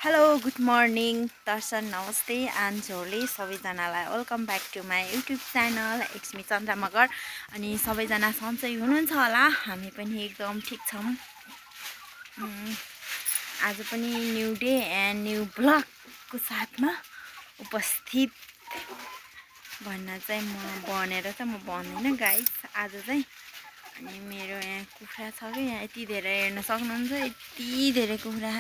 Hello good morning दर्शन नमस्ते आन्जोले सबैजनालाई welcome back to my YouTube channel एक्समी चन्द्र मगर अनि सबैजना सन्चै हुनुहुन्छ होला हामी पनि एकदम ठिक छौँ। आज पनि न्यू डे एन्ड न्यू ब्लगको साथमा उपस्थित भन्न चाहिँ म बनेर चाहिँ म भन्दिनँ गाइस आज चाहिँ। अनि मेरो यहाँ कुखुरा छ कि यहाँ यति धेरै हेर्न सक्नुहुन्छ, यति धेरै कुखुरा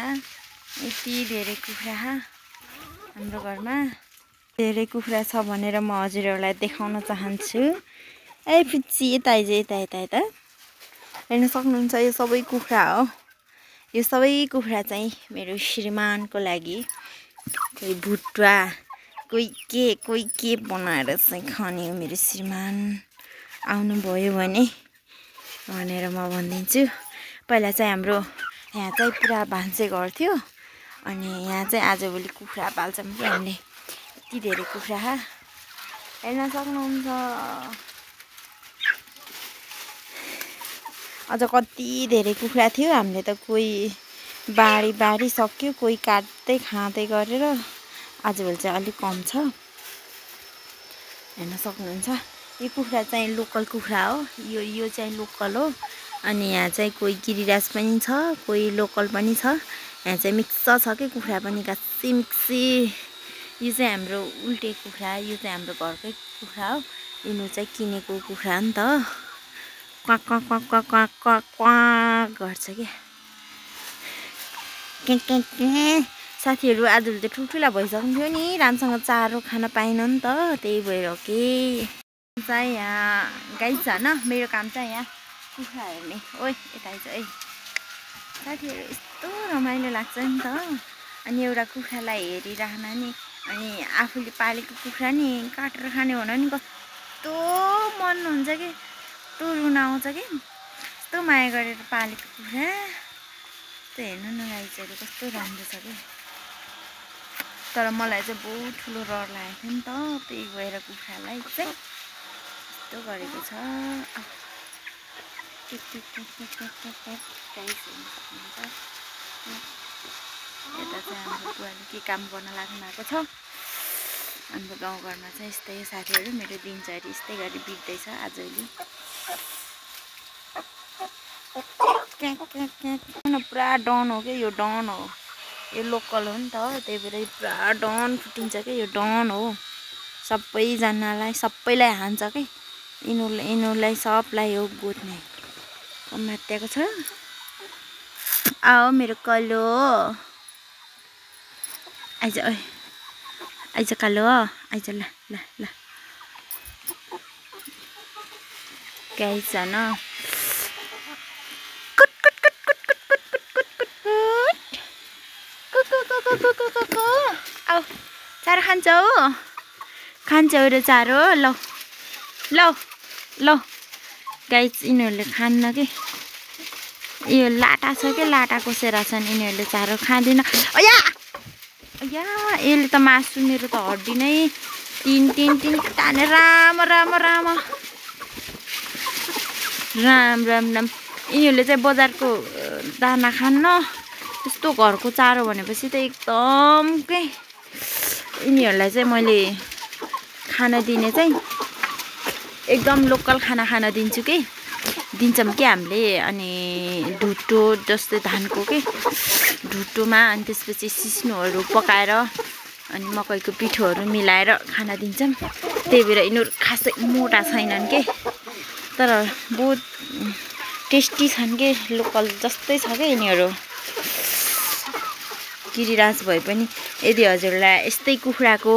हाम्रो घरमा धेरै कुखुरा छ भनेर म हजुरहरूलाई देखाउन चाहन्छु। पिच्छी यता यता हेर्न सक्नुहुन्छ, यो सबै कुखुरा हो। यो सबै कुखुरा चाहिँ मेरो श्रीमानको लागि कोही भुटुवा कोही के बनाएर चाहिँ खाने हो। मेरो श्रीमान आउनुभयो भने भनेर म भनिदिन्छु। पहिला चाहिँ हाम्रो यहाँ चाहिँ पुरा भान्से घर थियो अनि यहाँ चाहिँ आजभोलि कुखुरा पाल्छौँ कि हामीले। यति धेरै कुखुरा हेर्न सक्नुहुन्छ। अझ कति धेरै कुखुरा थियो। हामीले त कोही बारी सक्यो, कोही काट्दै खाँदै गरेर आजभोलि चाहिँ अलिक कम छ। हेर्न सक्नुहुन्छ, यो कुखुरा चाहिँ लोकल कुखुरा हो। यो चाहिँ लोकल हो। अनि यहाँ चाहिँ कोही गिरिराज पनि छ, कोही लोकल पनि छ। यहाँ चाहिँ मिक्स छ कि कुखुरा पनि गाँसी मिक्सी। यो चाहिँ हाम्रो उल्टे कुखुरा, यो चाहिँ हाम्रो घरकै कुखुरा हो। यिनीहरू चाहिँ किनेको कुखुरा हो नि त। Quack quack quack quack quack quack quack गर्छ क्या। साथीहरू आजभोलि त ठुल्ठुला भइसक्नु थियो नि, राम्रोसँग चारो खान पाइन नि त, त्यही भएर हो कि। चाहिँ यहाँ गाई छ न, मेरो काम चाहिँ यहाँ कुखुरा हेर्ने। ओइ यता आइज है साथीहरू, यस्तो रमाइलो लाग्छ नि त। अनि एउटा कुखुरालाई हेरिराख्न नि, अनि आफूले पालेको कुखुरा नि काटेर खाने हुन नि कस्तो मन हुन्छ कि, कस्तो रुन आउँछ कि। कस्तो माया गरेर पालेको कुखुरा त्यो हेर्नु न गाइजहरू, कस्तो राम्रो छ कि। तर मलाई चाहिँ बहुत ठुलो डर लागेको थियो नि त, त्यही भएर कुखुरालाई चाहिँ यस्तो गरेको छ। यता चाहिँ हाम्रो बुवाले के काम गर्न लाग्नु भएको छ। हाम्रो गाउँघरमा चाहिँ यस्तै साथीहरू, मेरो दिनचर्या यस्तै गरी बित्दैछ आजभोलि। पुरा डन हो क्या, यो डन हो, यो लोकल हो नि त, त्यही भएर पुरा डन फुटिन्छ क्या। यो डन हो, सबैलाई हान्छ कि। यिनीहरूलाई सबलाई हो गोत्ने मात्याएको छ। आओ मेरो कलो आइज, आइज कालो आइज, ल ल ल गाई छ न। आऊ चारो खान्छौ र चारो। ल गाई यिनीहरूले खान्न कि। यो लाटा छ कि, लाटा कोसेर छन्, यिनीहरूले चारो खाँदैन। या यसले त मासु मेरो त हड्डी नै तिन ताने। राम यिनीहरूले चाहिँ बजारको दाना खान्न। त्यस्तो घरको चारो भनेपछि त एकदम के। यिनीहरूलाई चाहिँ मैले खाना दिने चाहिँ एकदम लोकल खाना दिन्छु कि, दिन्छौँ कि हामीले। अनि ढुट्टो जस्तै धानको के ढुट्टोमा, अनि त्यसपछि सिस्नोहरू पकाएर अनि मकैको पिठोहरू मिलाएर खाना दिन्छौँ। त्यही भएर यिनीहरू खासै मोटा छैनन् के, तर बहुत टेस्टी छन् के, लोकल जस्तै छ क्या यिनीहरू। गिरिराज भए पनि यदि हजुरलाई यस्तै कुखुराको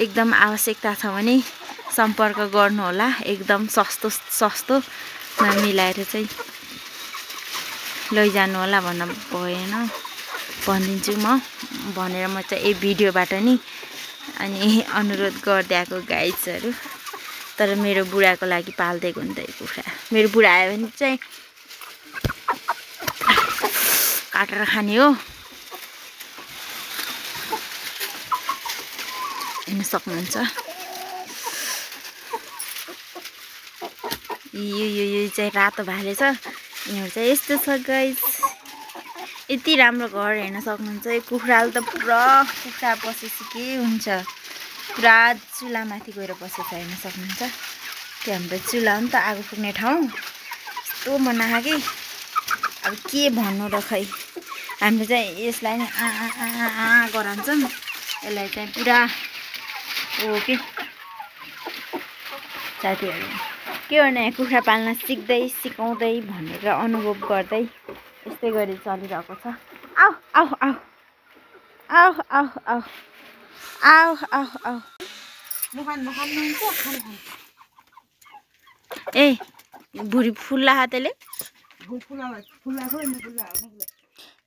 एकदम आवश्यकता छ भने सम्पर्क गर्नुहोला। एकदम सस्तोमा मिलाएर चाहिँ लैजानु होला भन्न भएन, भनिदिन्छु म भनेर म चाहिँ यही भिडियोबाट नि अनि अनुरोध गर्दै आएको गाइजहरू। तर मेरो बुढाको लागि पालिदिएको नि त यो कुखुरा। मेरो बुढा आयो भने चाहिँ काटेर खाने हो। हेर्न सक्नुहुन्छ, यो चाहिँ रातो भाले छ। यिनीहरू चाहिँ यस्तो छ गाइस, यति राम्रो घर हेर्न सक्नुहुन्छ। यो कुखुराले त पुरा कुखुरा बसेपछि के हुन्छ, पुरा चुलामाथि गएर बसेछ हेर्न सक्नुहुन्छ। त्यो हाम्रो चुला हो नि त, आगो फुक्ने ठाउँ। यस्तो बनाएको कि अब के भन्नु र खै। हामीले चाहिँ यसलाई नि गराउँछौँ। यसलाई चाहिँ पुरा हो कि साथीहरू के गर्नु, यहाँ कुखुरा पाल्न सिक्दै सिकाउँदै भनेर अनुभव गर्दै यस्तै गरी चलिरहेको छ। आऊ आऊ आऊ आऊ आऊ आऊ आऊ आऊ आऊ ए भुँडी फुल्ला हातले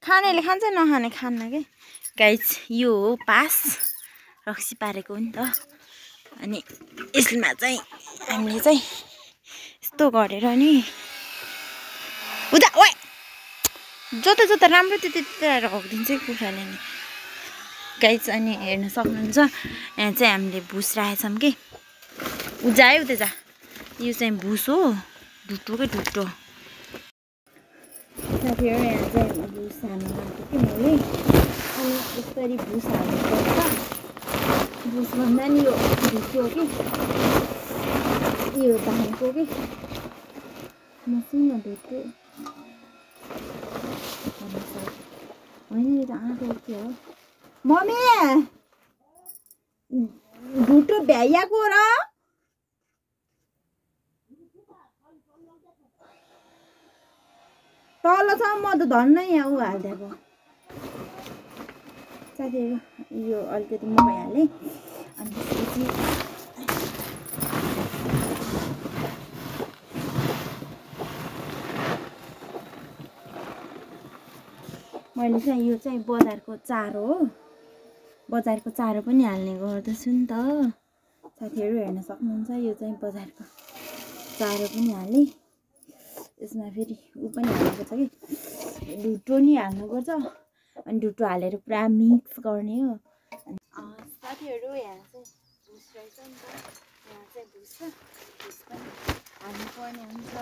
खानेले खान्छ, नखाने खान्न के गाइस। यो हो पास, रक्सी पारेको हो नि त। अनि यसमा चाहिँ हामीले चाहिँ यस्तो गरेर नि उता ओए जता जता राम्रो त्यतिर हगिदिन्छ कुखुराले नि गाइस। अनि हेर्न सक्नुहुन्छ यहाँ चाहिँ हामीले भुस राखेछौँ कि उजा है उता जा। यो चाहिँ भुस हो, ढुट्टोकै ढुट्टो साथीहरू। यहाँ चाहिँ भुस हाल्नु लाग्यो कि मैले। अनि यसरी भुस हाल्नुपर्छ। भुस भन्दा नि यो ढुट्टो हो कि यो धानको कि मसिनो ढुट्टो होइन, यो त आँखा के हो मम्मी, ढुट्टो भ्याइएको र तलसम्म म त धन्नै यहाँ ऊ हालिदिएको साथीहरू। यो अलिकति मकै हालेँ। अनि त्यसपछि मैले चाहिँ यो चाहिँ बजारको चारो हो, बजारको चारो पनि हाल्ने गर्दछु नि त साथीहरू। हेर्न सक्नुहुन्छ यो चाहिँ बजारको चारो पनि हालेँ। यसमा फेरि ऊ पनि हाल्नुपर्छ कि ढुट्टो नि हाल्नुपर्छ। अनि ढुट्टो हालेर पुरा मिक्स गर्ने हो। साथीहरू यहाँ चाहिँ भुस रहेछ नि त, यहाँ चाहिँ भुस पनि हाल्नुपर्ने हुन्छ।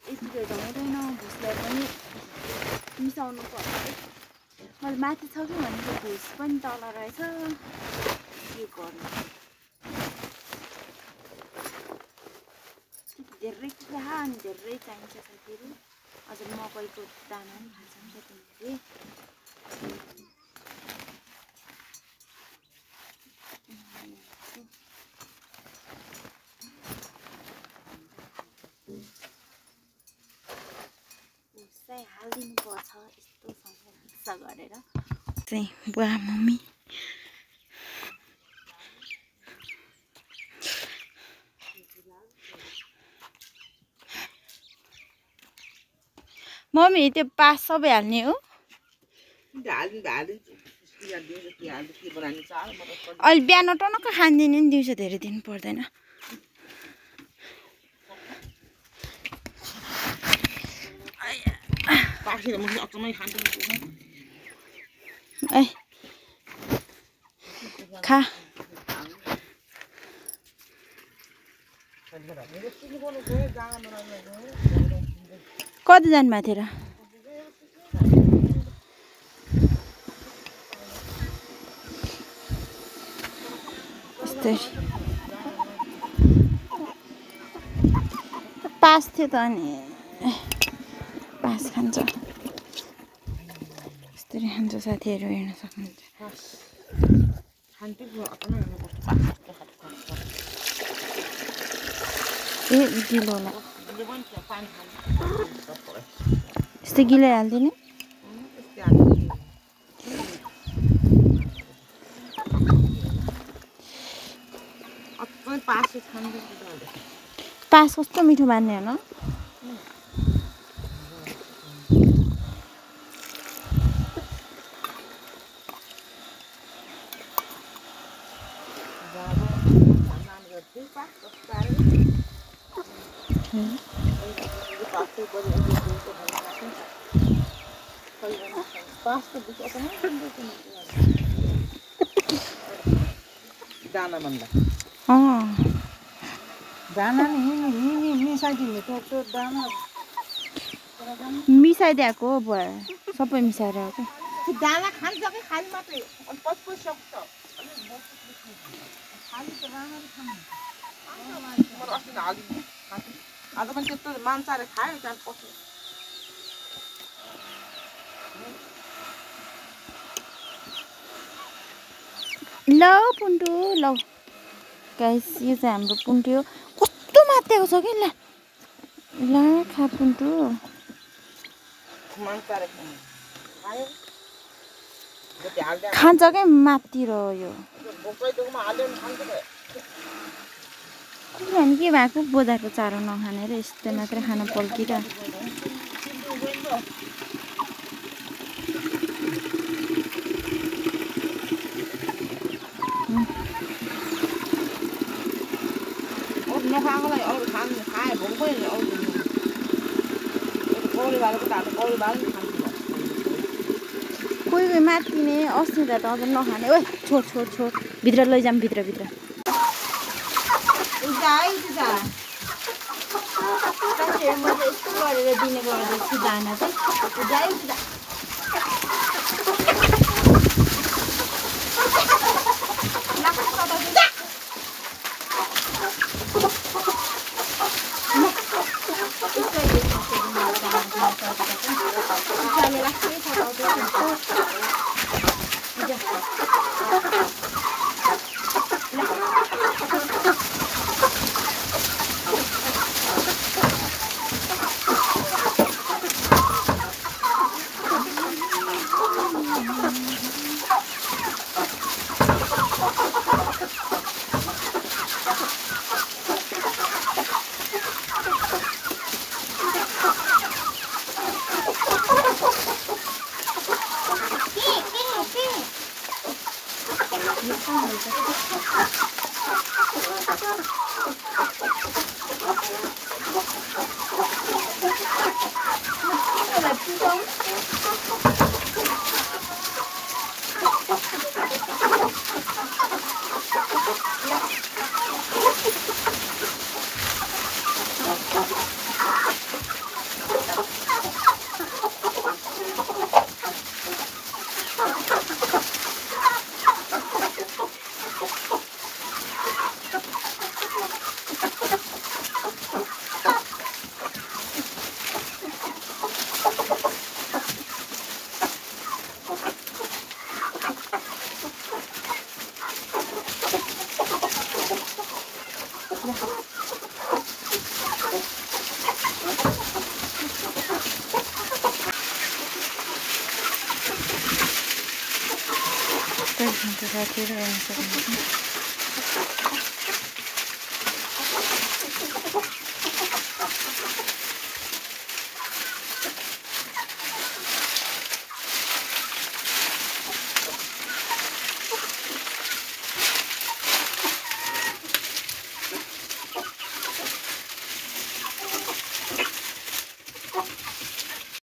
यतिले त हुँदैन, भुसलाई पनि मिसाउनु पर्छ। मैले माथि छ कि भनेको भुस पनि तल रहेछ, के गर्नु। धेरै कुखुरा अनि धेरै चाहिन्छ साथीहरू। अझ मकैको दाना पनि खान्छ नि त तिमीहरूले। चाहिँ हालिदिनु पर्छ यस्तोसँग मिक्स गरेर चाहिँ बुवा मम्मी। मम्मी त्यो पास सबै हाल्ने हो। अहिले बिहान टनक्क खानिदिने नि, दिउँसो धेरै दिनु पर्दैन। खा कति जानुभएको थियो र? पास थियो त अनि पास खान्छ यसरी खान्छ साथीहरू। हेर्न सक्नुहुन्छ ए गिलो होला यस्तो गिलो हाल्दिने। पास कस्तो मिठो मान्ने होइन। दाना भन्दा दाना नि मिसाइदिने त्यो दाना मिसाइदिएको हो भयो। सबै मिसाएर हो क्या दाना खान्छ कि खाली मात्रै अनि पछि सक्छ आज पनि त्यस्तो मान्छेले खायो त्यहाँ पछि ल पुन्टु ल गाइस यो चाहिँ हाम्रो पुन्टु हो कस्तो मातेको छ कि ल ल खा पुन्टु खान्छ क्या मातिर यो किनभने के भएको बोदाको चारो नखाने र यस्तो मात्रै खान पल्किरह नखाएकोलाई अरू खाए भोकै अरू कौडी बालेको त कौडी बाले खान्छ कोही कोही मात्तिने अस्ति त अझ नखाने ओ छोड छोड छोड भित्र लैजाऊँ भित्र मैले यस्तो गरेर दिने गर्दैछु दाना चाहिँ साथीहरु हेर्न सक्नुहुन्छ